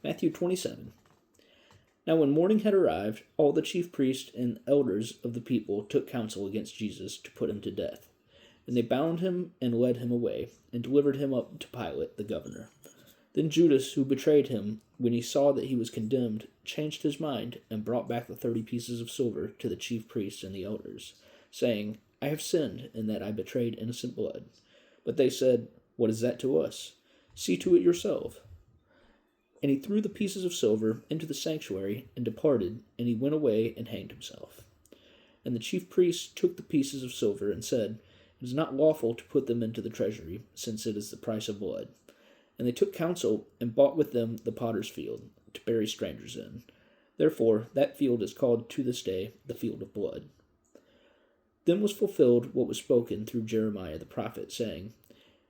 Matthew 27. Now when morning had arrived, all the chief priests and elders of the people took counsel against Jesus to put him to death. And they bound him and led him away, and delivered him up to Pilate the governor. Then Judas, who betrayed him, when he saw that he was condemned, changed his mind, and brought back the 30 pieces of silver to the chief priests and the elders, saying, I have sinned in that I betrayed innocent blood. But they said, What is that to us? See to it yourself. And he threw the pieces of silver into the sanctuary, and departed, and he went away and hanged himself. And the chief priests took the pieces of silver, and said, It is not lawful to put them into the treasury, since it is the price of blood. And they took counsel, and bought with them the potter's field, to bury strangers in. Therefore that field is called to this day the field of blood. Then was fulfilled what was spoken through Jeremiah the prophet, saying,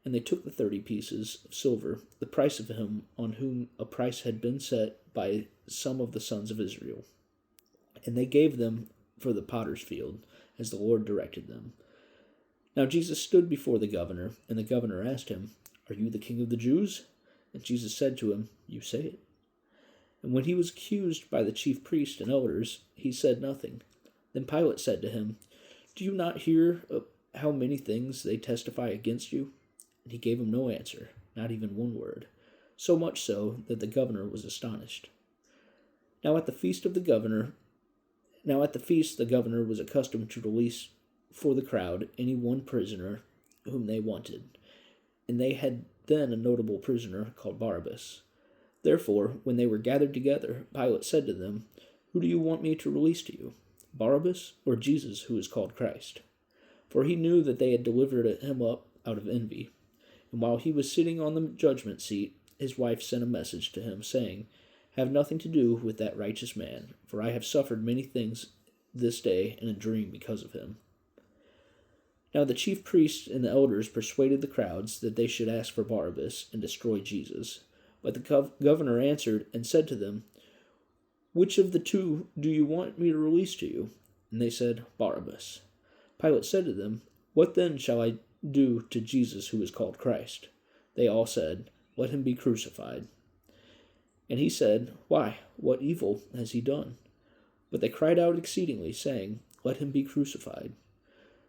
And they took the 30 pieces of silver, the price of him on whom a price had been set by some of the sons of Israel. And they gave them for the potter's field, as the Lord directed them. Now Jesus stood before the governor, and the governor asked him, Are you the king of the Jews? And Jesus said to him, You say it. And when he was accused by the chief priests and elders, he said nothing. Then Pilate said to him, Do you not hear how many things they testify against you? And he gave him no answer, not even one word, so much so that the governor was astonished. Now at the feast the governor was accustomed to release for the crowd any one prisoner whom they wanted, and they had then a notable prisoner called Barabbas. Therefore, when they were gathered together, Pilate said to them, Who do you want me to release to you, Barabbas or Jesus, who is called Christ? For he knew that they had delivered him up out of envy. And while he was sitting on the judgment seat, his wife sent a message to him, saying, Have nothing to do with that righteous man, for I have suffered many things this day in a dream because of him. Now the chief priests and the elders persuaded the crowds that they should ask for Barabbas and destroy Jesus. But the governor answered and said to them, Which of the two do you want me to release to you? And they said, Barabbas. Pilate said to them, What then shall I do to Jesus who is called Christ? They all said, Let him be crucified. And he said, Why, what evil has he done? But they cried out exceedingly, saying, Let him be crucified.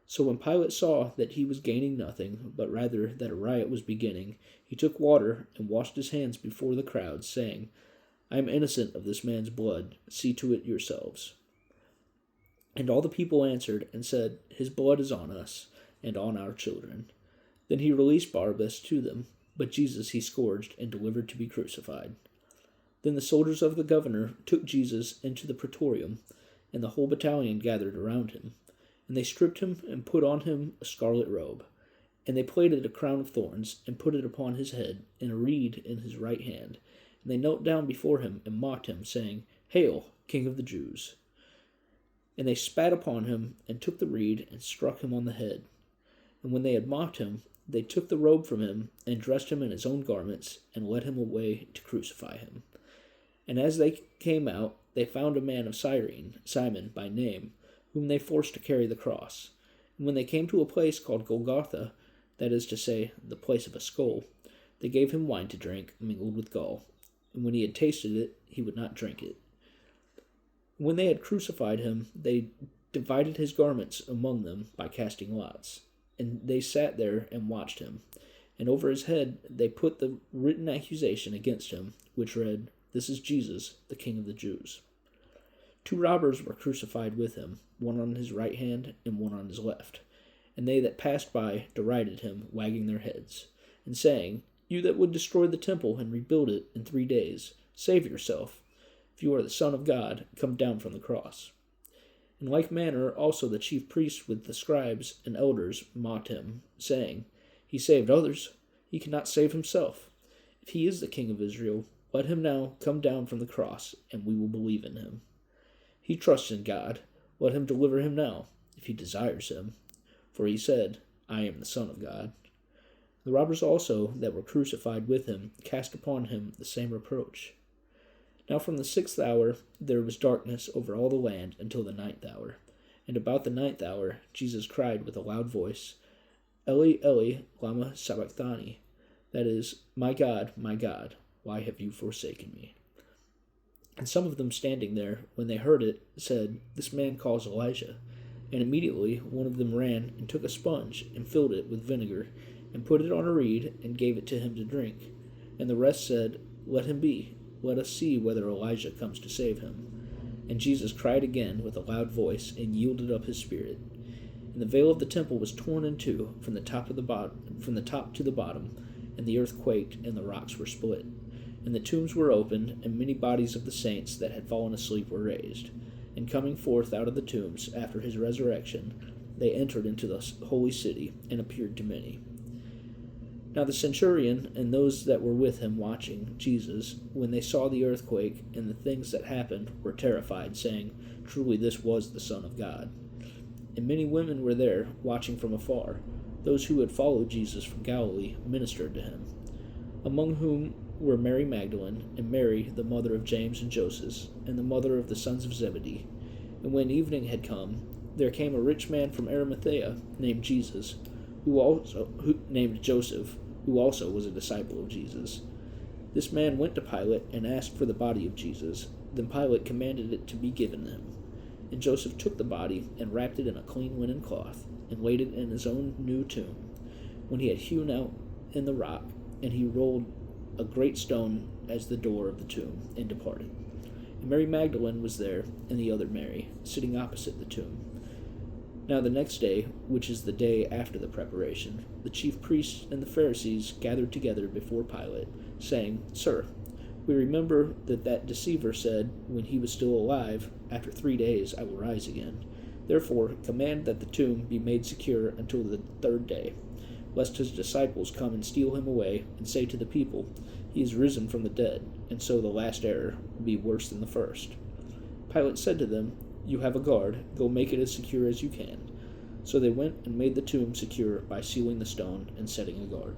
So when Pilate saw that he was gaining nothing, but rather that a riot was beginning, he took water and washed his hands before the crowd, saying, I am innocent of this man's blood. See to it yourselves. And all the people answered and said, His blood is on us and on our children. Then he released Barabbas to them, but Jesus he scourged and delivered to be crucified. Then the soldiers of the governor took Jesus into the praetorium, and the whole battalion gathered around him. And they stripped him and put on him a scarlet robe. And they plaited a crown of thorns and put it upon his head, and a reed in his right hand. And they knelt down before him and mocked him, saying, Hail, King of the Jews! And they spat upon him and took the reed and struck him on the head. And when they had mocked him, they took the robe from him and dressed him in his own garments and led him away to crucify him. And as they came out, they found a man of Cyrene, Simon by name, whom they forced to carry the cross. And when they came to a place called Golgotha, that is to say, the place of a skull, they gave him wine to drink, mingled with gall. And when he had tasted it, he would not drink it. When they had crucified him, they divided his garments among them by casting lots. And they sat there and watched him. And over his head they put the written accusation against him, which read, This is Jesus, the King of the Jews. 2 robbers were crucified with him, one on his right hand and one on his left. And they that passed by derided him, wagging their heads, and saying, You that would destroy the temple and rebuild it in 3 days, save yourself. If you are the Son of God, come down from the cross. In like manner also the chief priests with the scribes and elders mocked him, saying, He saved others, he cannot save himself. If he is the King of Israel, let him now come down from the cross, and we will believe in him. He trusts in God. Let him deliver him now, if he desires him. For he said, I am the Son of God. The robbers also that were crucified with him cast upon him the same reproach. Now from the 6th hour there was darkness over all the land until the 9th hour. And about the 9th hour Jesus cried with a loud voice, Eli, Eli, lama sabachthani? That is, my God, why have you forsaken me? And some of them standing there, when they heard it, said, "This man calls Elijah." And immediately one of them ran and took a sponge and filled it with vinegar, and put it on a reed, and gave it to him to drink. And the rest said, "Let him be. Let us see whether Elijah comes to save him." And Jesus cried again with a loud voice, and yielded up his spirit. And the veil of the temple was torn in two from the top to the bottom, and the earth quaked, and the rocks were split. And the tombs were opened, and many bodies of the saints that had fallen asleep were raised. And coming forth out of the tombs after his resurrection, they entered into the holy city, and appeared to many. Now the centurion and those that were with him watching Jesus, when they saw the earthquake and the things that happened, were terrified, saying, "Truly this was the Son of God." And many women were there, watching from afar. Those who had followed Jesus from Galilee ministered to him, among whom were Mary Magdalene, and Mary, the mother of James and Joseph, and the mother of the sons of Zebedee. And when evening had come, there came a rich man from Arimathea, named Joseph, who also was a disciple of Jesus. This man went to Pilate and asked for the body of Jesus. Then Pilate commanded it to be given him. And Joseph took the body and wrapped it in a clean linen cloth, and laid it in his own new tomb, when he had hewn out in the rock, and he rolled a great stone as the door of the tomb, and departed. And Mary Magdalene was there, and the other Mary, sitting opposite the tomb. Now the next day, which is the day after the preparation, the chief priests and the Pharisees gathered together before Pilate, saying, "Sir, we remember that deceiver said, when he was still alive, 'After 3 days I will rise again.' Therefore command that the tomb be made secure until the 3rd day, lest his disciples come and steal him away, and say to the people, 'He is risen from the dead,' and so the last error will be worse than the first." Pilate said to them, "You have a guard, go make it as secure as you can." So they went and made the tomb secure by sealing the stone and setting a guard.